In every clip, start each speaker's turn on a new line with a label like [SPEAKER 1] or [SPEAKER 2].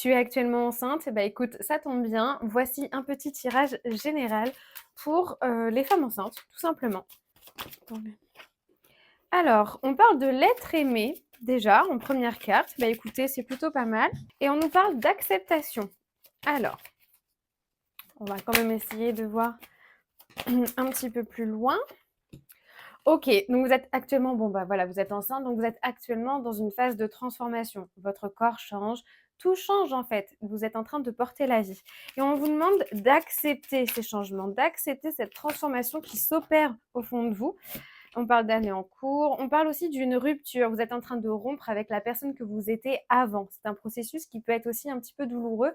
[SPEAKER 1] Tu es actuellement enceinte? Eh bah, écoute, ça tombe bien. Voici un petit tirage général pour, les femmes enceintes, tout simplement. Attendez. Alors, on parle de l'être aimé, déjà, en première carte. Bah, écoutez, c'est plutôt pas mal et on nous parle d'acceptation. Alors, on va quand même essayer de voir un petit peu plus loin. OK, donc vous êtes actuellement bon, bah, voilà, vous êtes enceinte, donc vous êtes actuellement dans une phase de transformation. Votre corps change, tout change en fait. Vous êtes en train de porter la vie et on vous demande d'accepter ces changements, d'accepter cette transformation qui s'opère au fond de vous. On parle d'années en cours, on parle aussi d'une rupture. Vous êtes en train de rompre avec la personne que vous étiez avant. C'est un processus qui peut être aussi un petit peu douloureux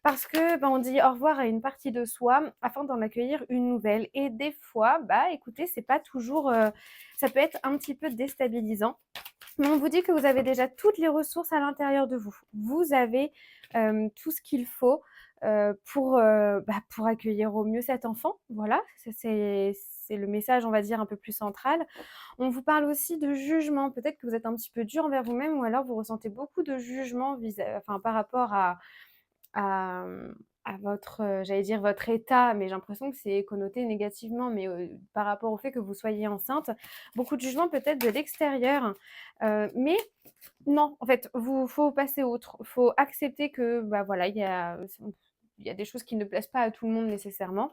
[SPEAKER 1] parce que, ben, on dit au revoir à une partie de soi afin d'en accueillir une nouvelle et des fois, bah, écoutez, c'est pas toujours, ça peut être un petit peu déstabilisant. Mais on vous dit que vous avez déjà toutes les ressources à l'intérieur de vous. Vous avez, tout ce qu'il faut, pour accueillir au mieux cet enfant. Voilà, ça c'est le message, on va dire, un peu plus central. On vous parle aussi de jugement. Peut-être que vous êtes un petit peu dur envers vous-même ou alors vous ressentez beaucoup de jugement enfin, par rapport à, à votre, j'allais dire votre état, mais j'ai l'impression que c'est connoté négativement, mais par rapport au fait que vous soyez enceinte, beaucoup de jugements peut-être de l'extérieur, mais non, en fait, vous faut passer outre. Faut accepter que, bah, voilà, il y a des choses qui ne plaisent pas à tout le monde nécessairement.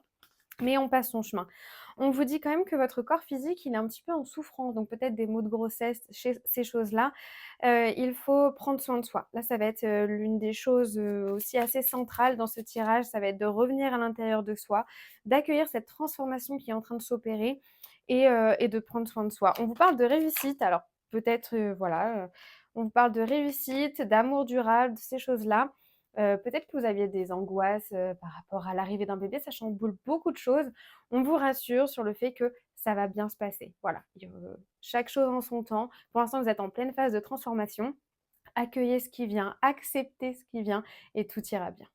[SPEAKER 1] Mais on passe son chemin. On vous dit quand même que votre corps physique, il est un petit peu en souffrance, donc peut-être des maux de grossesse, ces choses-là. Il faut prendre soin de soi. Là, ça va être, l'une des choses, aussi assez centrales dans ce tirage, ça va être de revenir à l'intérieur de soi, d'accueillir cette transformation qui est en train de s'opérer et de prendre soin de soi. On vous parle de réussite, alors peut-être, voilà, on vous parle de réussite, d'amour durable, de ces choses-là. Peut-être que vous aviez des angoisses, par rapport à l'arrivée d'un bébé, ça chamboule beaucoup de choses. On vous rassure sur le fait que ça va bien se passer. Voilà, chaque chose en son temps. Pour l'instant, vous êtes en pleine phase de transformation. Accueillez ce qui vient, acceptez ce qui vient et tout ira bien.